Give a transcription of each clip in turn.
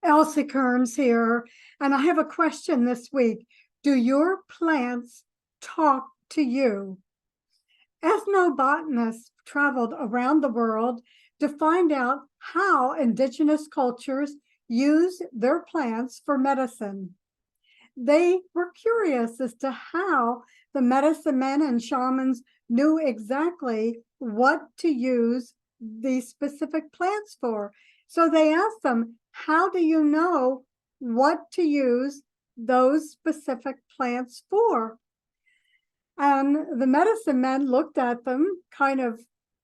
Elsie Kerns here, and I have a question this week. Do your plants talk to you? Ethnobotanists traveled around the world to find out how indigenous cultures use their plants for medicine. They were curious as to how the medicine men and shamans knew exactly what to use these specific plants for. So they asked them, how do you know what to use those specific plants for? And the medicine men looked at them kind of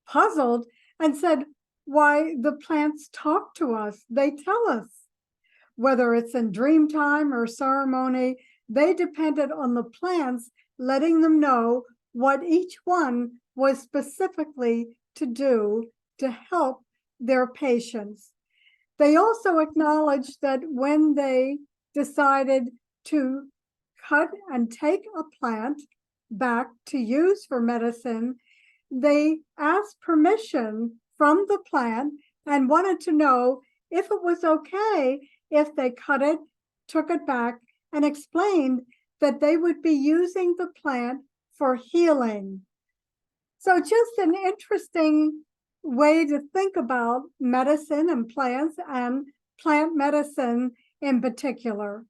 puzzled and said, why, the plants talk to us. They tell us. Whether it's in dream time or ceremony, they depended on the plants letting them know what each one was specifically to do to help their patients. They also acknowledged that when they decided to cut and take a plant back to use for medicine, they asked permission from the plant and wanted to know if it was okay if they cut it, took it back, and explained that they would be using the plant for healing. So just an interesting way to think about medicine and plants and plant medicine in particular.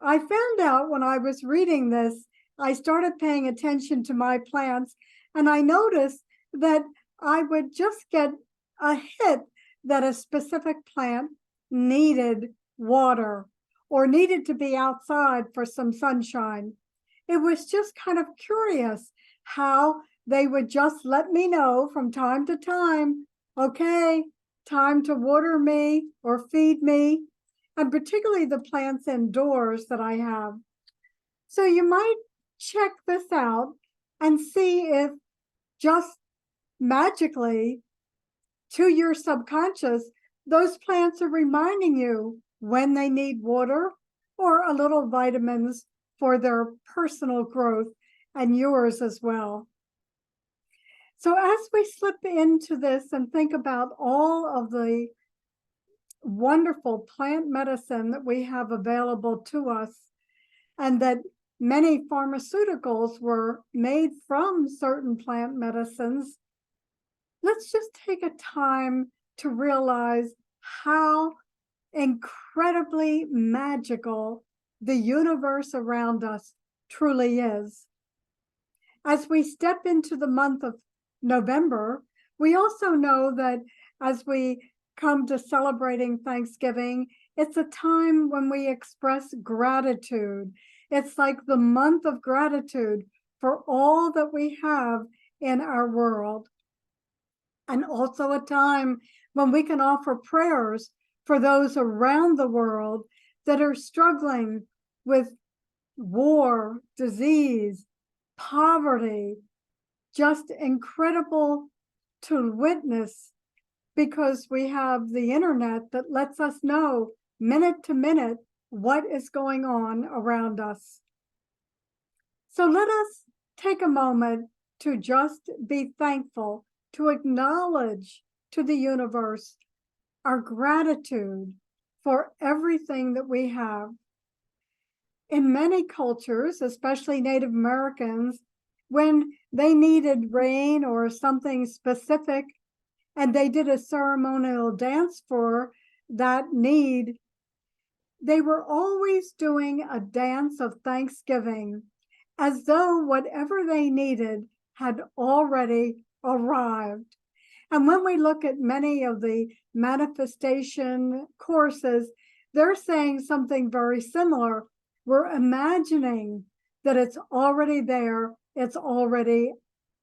I found out when I was reading this, I started paying attention to my plants, and I noticed that I would just get a hit that a specific plant needed water or needed to be outside for some sunshine. It was just kind of curious how they would just let me know from time to time, okay, time to water me or feed me, and particularly the plants indoors that I have. So you might check this out and see if just magically to your subconscious, those plants are reminding you when they need water or a little vitamins for their personal growth and yours as well. So as we slip into this and think about all of the wonderful plant medicine that we have available to us, and that many pharmaceuticals were made from certain plant medicines, let's just take a time to realize how incredibly magical the universe around us truly is. As we step into the month of November, we also know that as we come to celebrating Thanksgiving, it's a time when we express gratitude. It's like the month of gratitude for all that we have in our world. And also a time when we can offer prayers for those around the world that are struggling with war, disease, poverty, just incredible to witness, because we have the internet that lets us know minute to minute what is going on around us. So let us take a moment to just be thankful, to acknowledge to the universe our gratitude for everything that we have. In many cultures, especially Native Americans, when they needed rain or something specific, and they did a ceremonial dance for that need, they were always doing a dance of thanksgiving, as though whatever they needed had already arrived. And when we look at many of the manifestation courses, they're saying something very similar. We're imagining that it's already there, it's already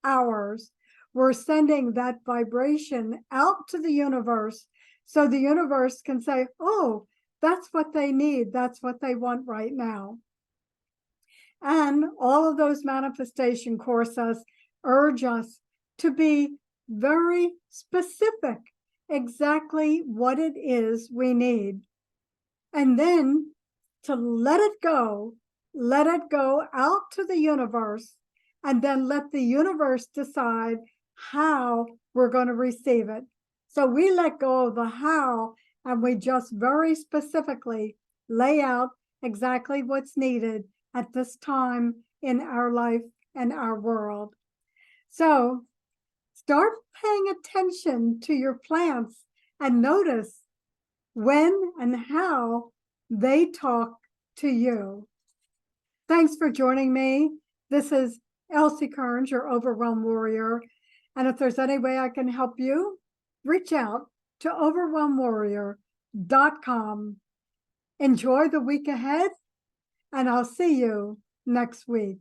ours. We're sending that vibration out to the universe so the universe can say, oh, that's what they need, that's what they want right now. And all of those manifestation courses urge us to be very specific, exactly what it is we need. And then to let it go out to the universe, and then let the universe decide how we're going to receive it. So we let go of the how and we just very specifically lay out exactly what's needed at this time in our life and our world. So start paying attention to your plants and notice when and how they talk to you. Thanks for joining me. This is Elsie Kerns, your Overwhelm Warrior. And if there's any way I can help you, reach out to overwhelmwarrior.com. Enjoy the week ahead, and I'll see you next week.